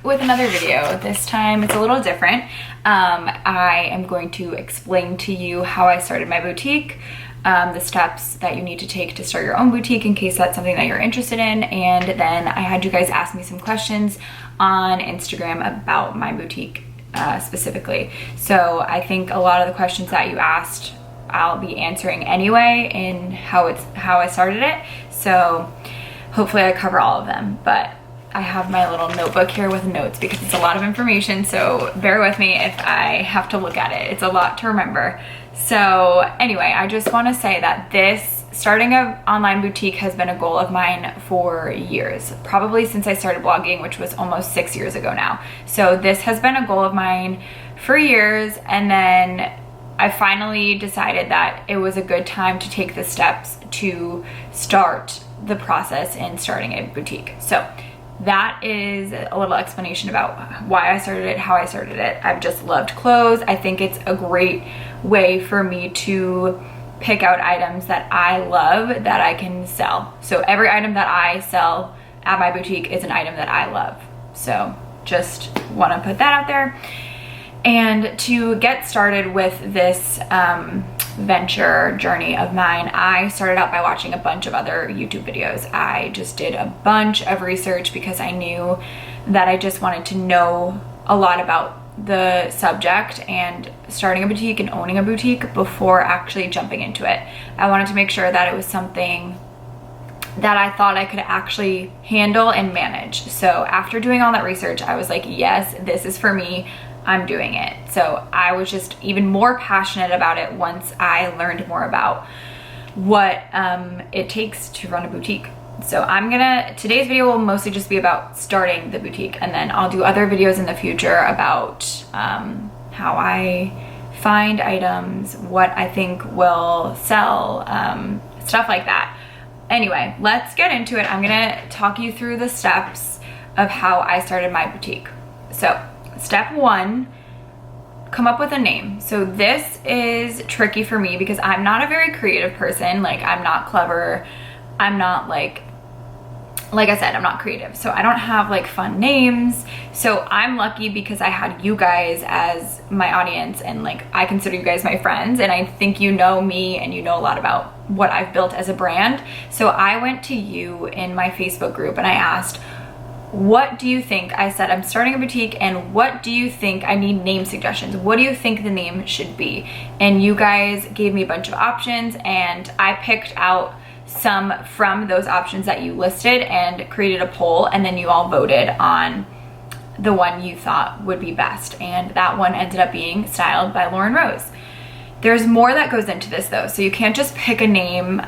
with another video. This time it's a little different. I am going to explain to you how I started my boutique, the steps that you need to take to start your own boutique in case that's something that you're interested in, and then I had you guys ask me some questions on Instagram about my boutique specifically. So I think a lot of the questions that you asked I'll be answering anyway in how I started it. So hopefully I cover all of them, but I have my little notebook here with notes because it's a lot of information, so bear with me if I have to look at it. It's a lot to remember. So anyway, I just want to say that starting an online boutique has been a goal of mine for years, probably since I started blogging, which was almost 6 years ago now. So this has been a goal of mine for years, and then I finally decided that it was a good time to take the steps to start the process in starting a boutique. So that is a little explanation about why I started it, how I started it. I've just loved clothes. I think it's a great way for me to pick out items that I love that I can sell. So every item that I sell at my boutique is an item that I love. So just want to put that out there. And to get started with this venture journey of mine, I started out by watching a bunch of other YouTube videos. I just did a bunch of research because I knew that I just wanted to know a lot about the subject and starting a boutique and owning a boutique before actually jumping into it. I wanted to make sure that it was something that I thought I could actually handle and manage. So after doing all that research, I was like, yes, this is for me. I'm doing it. So I was just even more passionate about it once I learned more about what it takes to run a boutique. So today's video will mostly just be about starting the boutique, and then I'll do other videos in the future about how I find items, what I think will sell, stuff like that. Anyway, let's get into it. I'm gonna talk you through the steps of how I started my boutique. So step one, come up with a name. So this is tricky for me because I'm not a very creative person. Like, I'm not clever. I'm not like I said, I'm not creative. So I don't have like fun names. So I'm lucky because I had you guys as my audience, and like I consider you guys my friends, and I think you know me and you know a lot about what I've built as a brand. So I went to you in my Facebook group and I asked, what do you think? I said, I'm starting a boutique, and what do you think? I need name suggestions. What do you think the name should be? And you guys gave me a bunch of options, and I picked out some from those options that you listed and created a poll, and then you all voted on the one you thought would be best. And that one ended up being Styled by Lauren Rose. There's more that goes into this though. So you can't just pick a name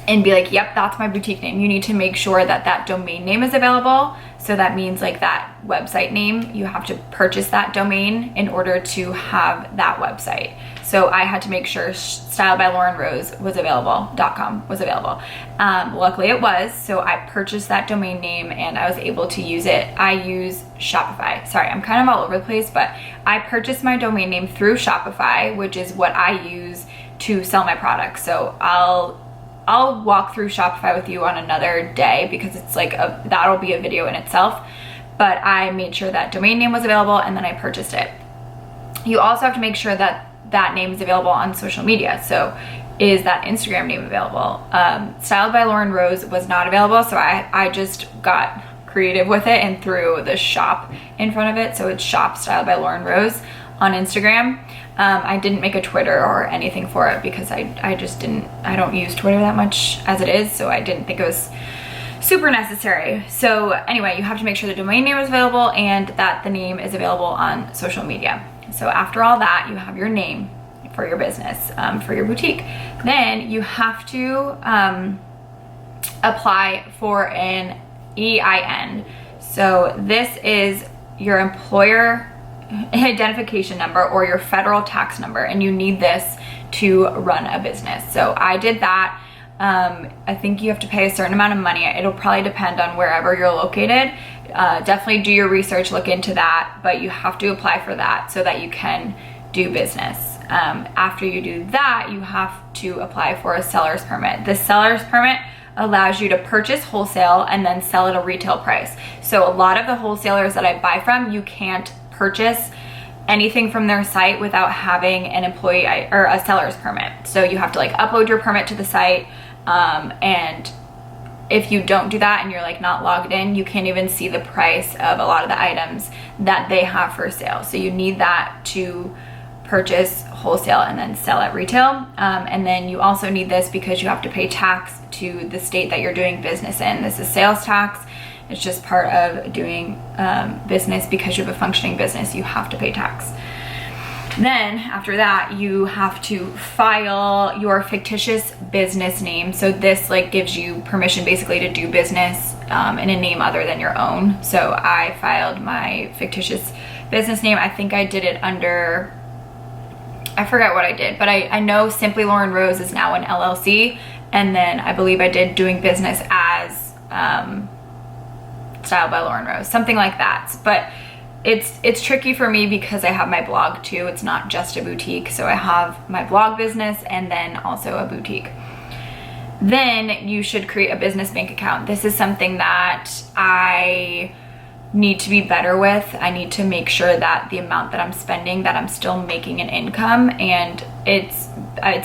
and be like, yep, that's my boutique name. You need to make sure that that domain name is available. So that means like that website name, you have to purchase that domain in order to have that website. So I had to make sure Styled by Lauren Rose was available, .com was available. Luckily it was, so I purchased that domain name and I was able to use it. I use Shopify. Sorry, I'm kind of all over the place, but I purchased my domain name through Shopify, which is what I use to sell my products. So I'll walk through Shopify with you on another day because it's like that'll be a video in itself. But I made sure that domain name was available and then I purchased it. You also have to make sure that that name is available on social media. So is that Instagram name available? Styled by Lauren Rose was not available, so I just got creative with it and threw the shop in front of it. So it's shop Styled by Lauren Rose on Instagram. I didn't make a Twitter or anything for it because I don't use Twitter that much as it is, so I didn't think it was super necessary. So anyway, you have to make sure the domain name is available and that the name is available on social media. So after all that, you have your name for your business, for your boutique. Then you have to apply for an EIN. So this is your employer identification number or your federal tax number, and you need this to run a business. So I did that. I think you have to pay a certain amount of money. It'll probably depend on wherever you're located. Definitely do your research, look into that, but you have to apply for that so that you can do business. After you do that, you have to apply for a seller's permit. The seller's permit allows you to purchase wholesale and then sell at a retail price. So a lot of the wholesalers that I buy from, you can't purchase anything from their site without having an employee or a seller's permit. So you have to like upload your permit to the site, and if you don't do that and you're like not logged in, you can't even see the price of a lot of the items that they have for sale. So you need that to purchase wholesale and then sell at retail. And then you also need this because you have to pay tax to the state that you're doing business in. This is sales tax. It's just part of doing business. Because you have a functioning business, you have to pay tax. Then after that, you have to file your fictitious business name. So this like gives you permission basically to do business in a name other than your own. So I filed my fictitious business name. I think I did it under, I forgot what I did, but I know Simply Lauren Rose is now an LLC. And then I believe I did doing business as Style by Lauren Rose, something like that. But it's tricky for me because I have my blog too. It's not just a boutique. So I have my blog business and then also a boutique. Then you should create a business bank account. This is something that I need to be better with. I need to make sure that the amount that I'm spending, that I'm still making an income. And it's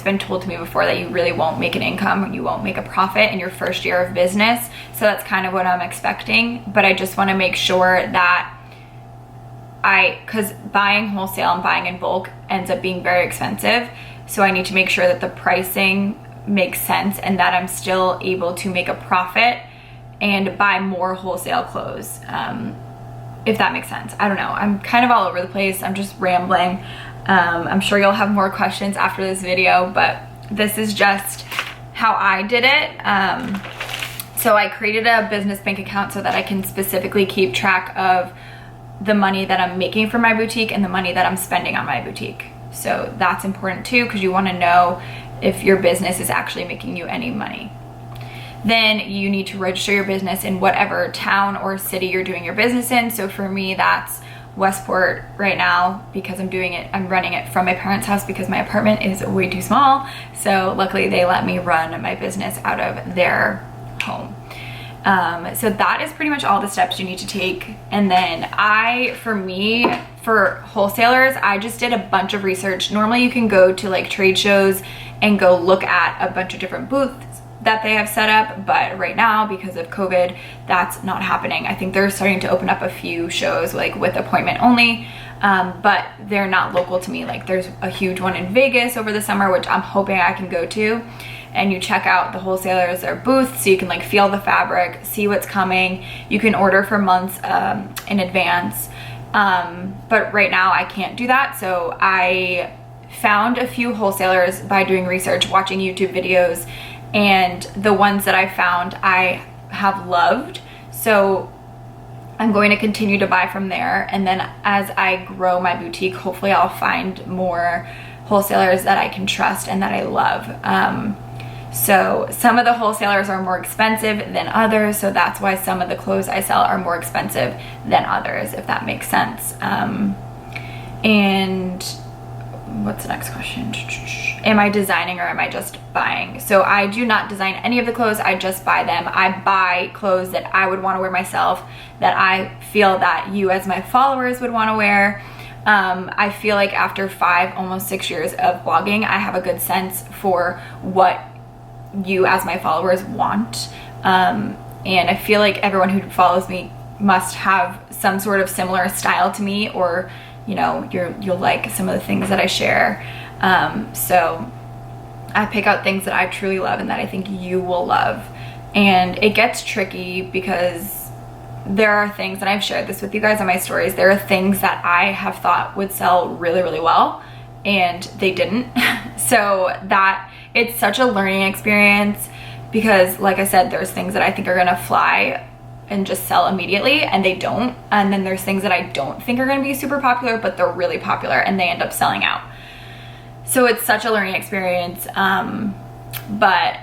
been told to me before that you really won't make an income, you won't make a profit in your first year of business. So that's kind of what I'm expecting. But I just want to make sure that because buying wholesale and buying in bulk ends up being very expensive. So I need to make sure that the pricing makes sense and that I'm still able to make a profit and buy more wholesale clothes, if that makes sense. I don't know. I'm kind of all over the place. I'm just rambling. I'm sure you'll have more questions after this video, but this is just how I did it. So I created a business bank account so that I can specifically keep track of the money that I'm making for my boutique and the money that I'm spending on my boutique. So that's important too, because you want to know if your business is actually making you any money. Then you need to register your business in whatever town or city you're doing your business in. So for me, that's Westport right now because I'm running it from my parents' house because my apartment is way too small. So luckily they let me run my business out of their home. So that is pretty much all the steps you need to take. And then for wholesalers, I just did a bunch of research. Normally you can go to like trade shows and go look at a bunch of different booths that they have set up, but right now because of COVID, that's not happening. I think they're starting to open up a few shows like with appointment only, but they're not local to me. Like there's a huge one in Vegas over the summer, which I'm hoping I can go to. And you check out the wholesalers, their booths, so you can like feel the fabric, see what's coming. You can order for months in advance, but right now I can't do that. So I found a few wholesalers by doing research, watching YouTube videos, and the ones that I found I have loved. So I'm going to continue to buy from there. And then as I grow my boutique, hopefully I'll find more wholesalers that I can trust and that I love. So some of the wholesalers are more expensive than others. So that's why some of the clothes I sell are more expensive than others, if that makes sense. And what's the next question? Am I designing or am I just buying? So I do not design any of the clothes, I just buy them. I buy clothes that I would want to wear myself, that I feel that you as my followers would want to wear. I feel like after 5, almost 6 years of blogging, I have a good sense for what you as my followers want. And I feel like everyone who follows me must have some sort of similar style to me, or you know, you'll like some of the things that I share. So I pick out things that I truly love and that I think you will love. And it gets tricky because there are things, and I've shared this with you guys on my stories, there are things that I have thought would sell really, really well and they didn't. So that it's such a learning experience because like I said, there's things that I think are gonna fly and just sell immediately and they don't. And then there's things that I don't think are gonna be super popular, but they're really popular and they end up selling out. So it's such a learning experience. But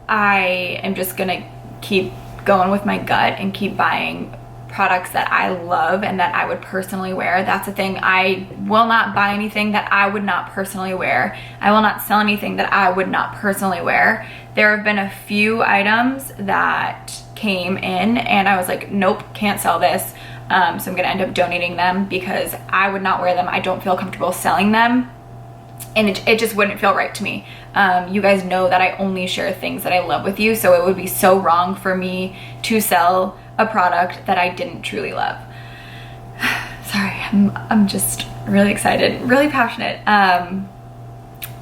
I am just gonna keep going with my gut and keep buying products that I love and that I would personally wear. That's the thing. I will not buy anything that I would not personally wear. I will not sell anything that I would not personally wear. There have been a few items that came in and I was like, nope, can't sell this. So I'm gonna end up donating them because I would not wear them. I don't feel comfortable selling them. And it just wouldn't feel right to me. You guys know that I only share things that I love with you, so it would be so wrong for me to sell a product that I didn't truly love. Sorry, I'm just really excited, really passionate.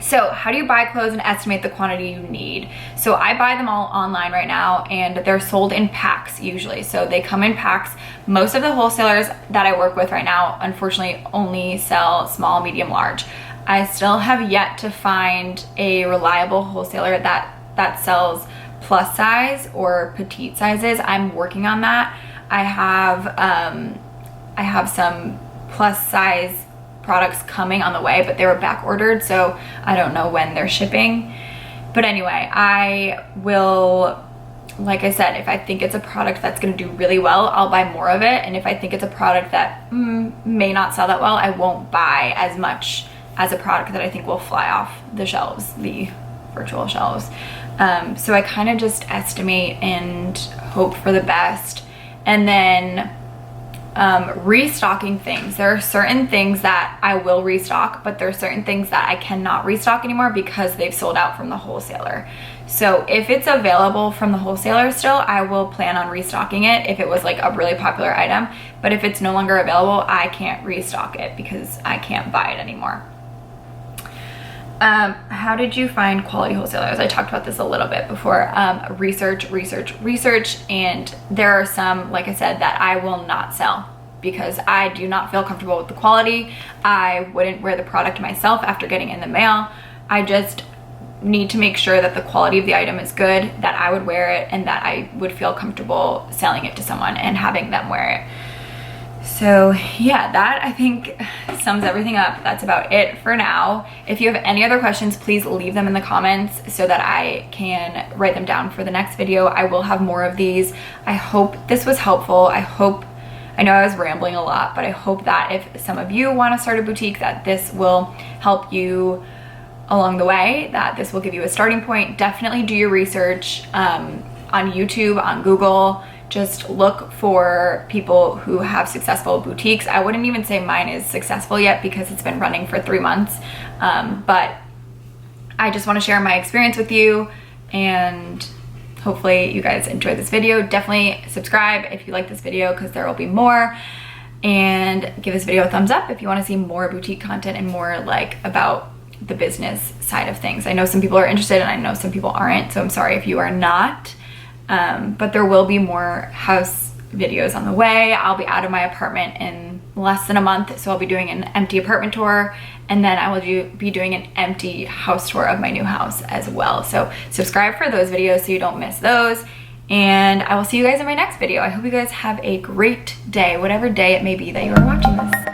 So how do you buy clothes and estimate the quantity you need? So I buy them all online right now and they're sold in packs usually. So they come in packs. Most of the wholesalers that I work with right now, unfortunately, only sell small, medium, large. I still have yet to find a reliable wholesaler that sells plus size or petite sizes. I'm working on that. I have some plus size products coming on the way, but they were back ordered, so I don't know when they're shipping. But anyway, I will, like I said, if I think it's a product that's going to do really well, I'll buy more of it. And if I think it's a product that may not sell that well, I won't buy as much as a product that I think will fly off the shelves, the virtual shelves. So I kind of just estimate and hope for the best. And then restocking things. There are certain things that I will restock, but there are certain things that I cannot restock anymore because they've sold out from the wholesaler. So if it's available from the wholesaler still, I will plan on restocking it if it was like a really popular item. But if it's no longer available, I can't restock it because I can't buy it anymore. How did you find quality wholesalers? I talked about this a little bit before. Research, and there are some, like I said, that I will not sell because I do not feel comfortable with the quality. I wouldn't wear the product myself after getting in the mail. I just need to make sure that the quality of the item is good, that I would wear it, and that I would feel comfortable selling it to someone and having them wear it. So yeah, that I think sums everything up. That's about it for now. If you have any other questions, please leave them in the comments so that I can write them down for the next video. I will have more of these. I hope this was helpful. I know I was rambling a lot, but I hope that if some of you want to start a boutique, that this will help you along the way, that this will give you a starting point. Definitely do your research on YouTube, on Google. Just look for people who have successful boutiques. I wouldn't even say mine is successful yet because it's been running for 3 months. But I just want to share my experience with you, and hopefully you guys enjoyed this video. Definitely subscribe if you like this video because there will be more. And give this video a thumbs up if you want to see more boutique content and more like about the business side of things. I know some people are interested and I know some people aren't, so I'm sorry if you are not. But there will be more house videos on the way. I'll be out of my apartment in less than a month, so I'll be doing an empty apartment tour, and then I will be doing an empty house tour of my new house as well. So subscribe for those videos so you don't miss those, and I will see you guys in my next video. I hope you guys have a great day, whatever day it may be that you are watching this.